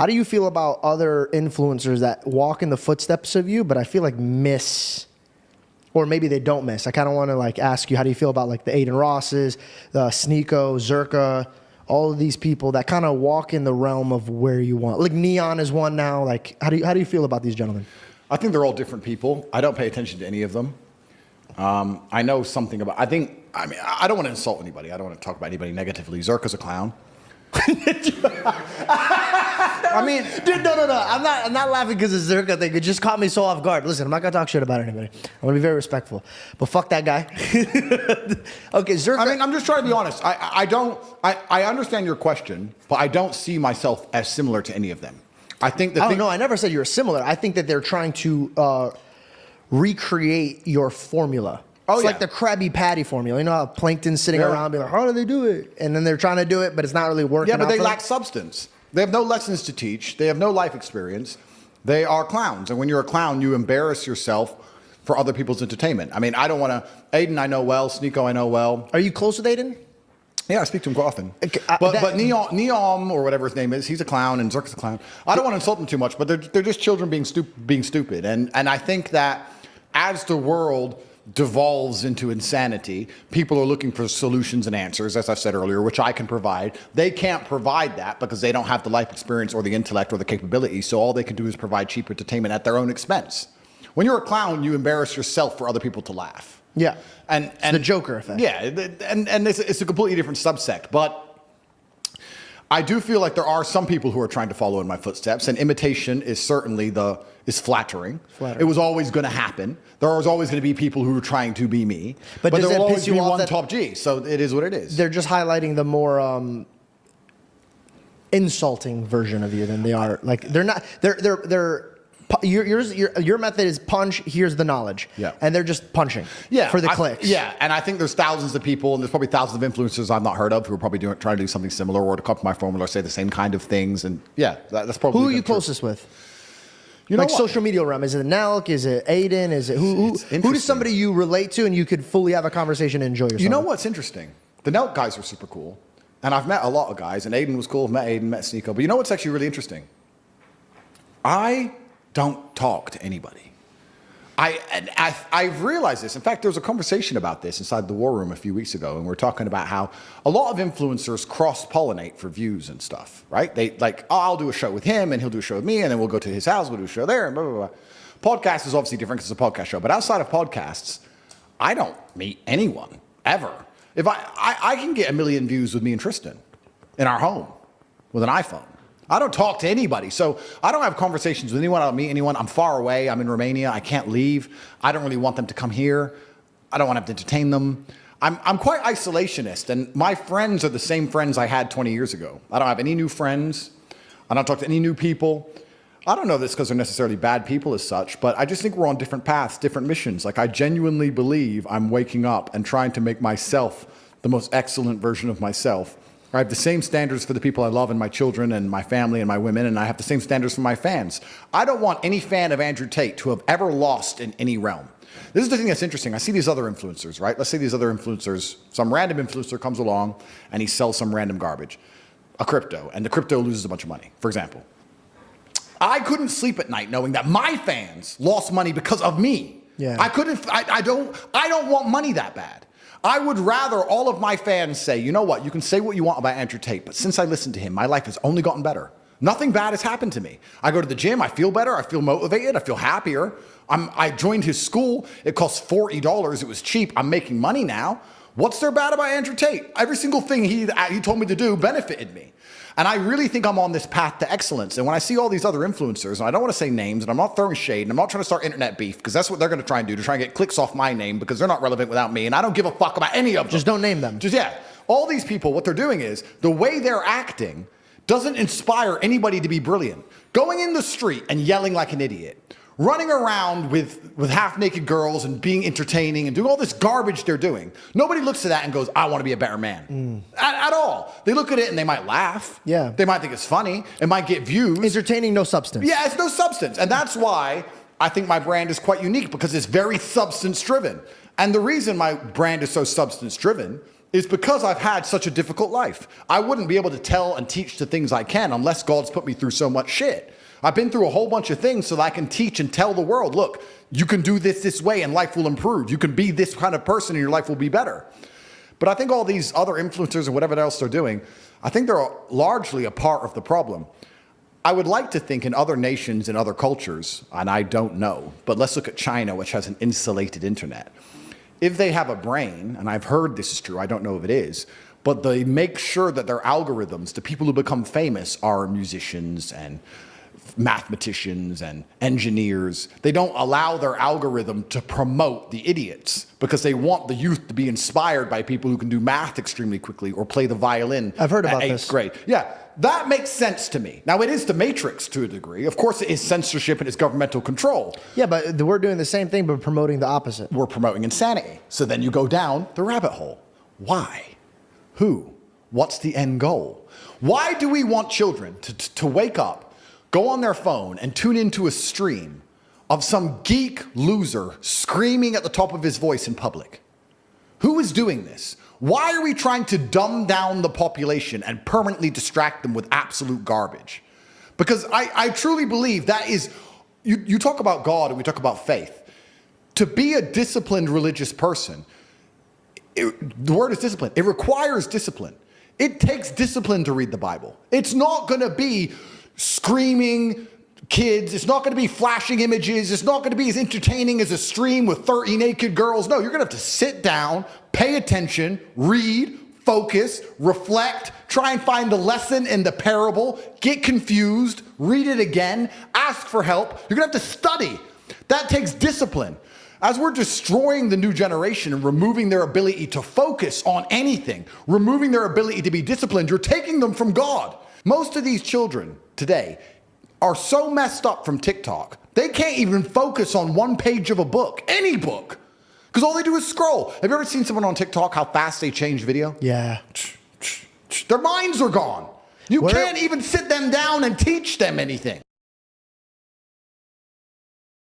How do you feel about other influencers that walk in the footsteps of you, but I feel like miss, or maybe they don't miss? I kind of want to like ask you, how do you feel about like the Adin Rosses, the Sneako, Zerka, all of these people that kind of walk in the realm of where you want? Like Neon is one now. Like, how do you feel about these gentlemen? I think they're all different people. I don't pay attention to any of them. I know something about. I don't want to insult anybody. I don't want to talk about anybody negatively. Zerka's a clown. I mean, dude, no. I'm not laughing because of Zerka thing. It just caught me so off guard. Listen, I'm not gonna talk shit about anybody. I'm gonna be very respectful. But fuck that guy. Okay, Zerka. I mean, I'm just trying to be honest. I understand your question, but I don't see myself as similar to any of them. I think that. No, I never said you were similar. I think that they're trying to recreate your formula. It's like the Krabby Patty formula. You know how Plankton's sitting around being like, how do they do it? And then they're trying to do it, but it's not really working. Yeah, but out they for lack them. substance. They have no lessons to teach. They have no life experience. They are clowns. And when you're a clown, you embarrass yourself for other people's entertainment. I mean, I don't want to. Adin, I know well. Sneako, I know well. Are you close with Adin? Yeah, I speak to him quite often. Okay, but Neon, or whatever his name is, he's a clown, and Zerka's a clown. I don't want to insult them too much, but they're just children being stupid. And I think that as the world devolves into insanity, people are looking for solutions and answers, as I said earlier, which I can provide. They can't provide that because they don't have the life experience or the intellect or the capability, so all they can do is provide cheap entertainment at their own expense. When you're a clown, you embarrass yourself for other people to laugh. Yeah, and the Joker effect. Yeah, and it's a completely different subsect, but I do feel like there are some people who are trying to follow in my footsteps, and imitation is certainly flattering. It was always going to happen. There was always going to be people who were trying to be me, but there will always be one top G. So it is what it is. They're just highlighting the more insulting version of you than they are. Like they're not. Your method is punch. Here's the knowledge. Yeah, and they're just punching. Yeah, for the clicks. Yeah, and I think there's thousands of people, and there's probably thousands of influencers I've not heard of who are probably trying to do something similar or to copy my formula or say the same kind of things. And yeah, that's probably. Who are you closest with? You know, like social media realm. Is it Nelk? Is it Adin? Is it who is somebody you relate to and you could fully have a conversation and enjoy yourself? You know what's interesting? The Nelk guys are super cool, and I've met a lot of guys, and Adin was cool. I've met Adin, met Sneako. But you know what's actually really interesting? I don't talk to anybody. I've realized this. In fact, there was a conversation about this inside the War Room a few weeks ago, and we're talking about how a lot of influencers cross-pollinate for views and stuff, right? They like, oh, I'll do a show with him, and he'll do a show with me, and then we'll go to his house, we'll do a show there, and blah, blah, blah. Podcast is obviously different because it's a podcast show, but outside of podcasts, I don't meet anyone, ever. If I can get 1 million views with me and Tristan in our home with an iPhone. I don't talk to anybody, so I don't have conversations with anyone. I don't meet anyone. I'm far away. I'm in Romania. I can't leave. I don't really want them to come here. I don't want to have to entertain them. I'm quite isolationist, and my friends are the same friends I had 20 years ago. I don't have any new friends. I don't talk to any new people. I don't know this because they're necessarily bad people as such, but I just think we're on different paths, different missions. Like I genuinely believe I'm waking up and trying to make myself the most excellent version of myself. I have the same standards for the people I love and my children and my family and my women, and I have the same standards for my fans. I don't want any fan of Andrew Tate to have ever lost in any realm. This is the thing that's interesting. I see these other influencers, right? Let's say these other influencers, some random influencer comes along and he sells some random garbage, a crypto, and the crypto loses a bunch of money, for example. I couldn't sleep at night knowing that my fans lost money because of me. Yeah. I don't want money that bad. I would rather all of my fans say, you know what, you can say what you want about Andrew Tate, but since I listened to him, my life has only gotten better. Nothing bad has happened to me. I go to the gym, I feel better, I feel motivated, I feel happier. I joined his school, it cost $40, it was cheap, I'm making money now. What's there bad about Andrew Tate? Every single thing he told me to do benefited me. And I really think I'm on this path to excellence. And when I see all these other influencers, and I don't want to say names, and I'm not throwing shade, and I'm not trying to start internet beef, because that's what they're going to try and do, to try and get clicks off my name, because they're not relevant without me, and I don't give a fuck about any of them. Just don't name them. Yeah. All these people, what they're doing is, the way they're acting doesn't inspire anybody to be brilliant. Going in the street and yelling like an idiot, running around with half-naked girls and being entertaining and doing all this garbage they're doing. Nobody looks at that and goes, I want to be a better man. At all. They look at it and they might laugh. Yeah. They might think it's funny. It might get views. Entertaining, no substance. Yeah, it's no substance. And that's why I think my brand is quite unique, because it's very substance-driven. And the reason my brand is so substance-driven is because I've had such a difficult life. I wouldn't be able to tell and teach the things I can unless God's put me through so much shit. I've been through a whole bunch of things so that I can teach and tell the world, look, you can do this way and life will improve. You can be this kind of person and your life will be better. But I think all these other influencers and whatever else they're doing, I think they're largely a part of the problem. I would like to think in other nations and other cultures, and I don't know, but let's look at China, which has an insulated internet. If they have a brain, and I've heard this is true, I don't know if it is, but they make sure that their algorithms, the people who become famous are musicians and mathematicians and engineers. They don't allow their algorithm to promote the idiots because they want the youth to be inspired by people who can do math extremely quickly or play the violin. I've heard about at 8th this. grade. Yeah, that makes sense to me. Now, it is the Matrix to a degree. Of course, it is censorship and it's governmental control. Yeah, but we're doing the same thing, but promoting the opposite. We're promoting insanity. So then you go down the rabbit hole. Why? Who? What's the end goal? Why do we want children to wake up, go on their phone and tune into a stream of some geek loser screaming at the top of his voice in public? Who is doing this? Why are we trying to dumb down the population and permanently distract them with absolute garbage? Because I truly believe that is, you talk about God and we talk about faith. To be a disciplined religious person, the word is discipline. It requires discipline. It takes discipline to read the Bible. It's not going to be screaming kids. It's not going to be flashing images. It's not going to be as entertaining as a stream with 30 naked girls. No, you're going to have to sit down, pay attention, read, focus, reflect, try and find the lesson in the parable, get confused, read it again, ask for help. You're going to have to study. That takes discipline. As we're destroying the new generation and removing their ability to focus on anything, removing their ability to be disciplined, you're taking them from God. Most of these children today are so messed up from TikTok, they can't even focus on one page of a book, any book, because all they do is scroll. Have you ever seen someone on TikTok, how fast they change video? Yeah. Their minds are gone. You can't even sit them down and teach them anything.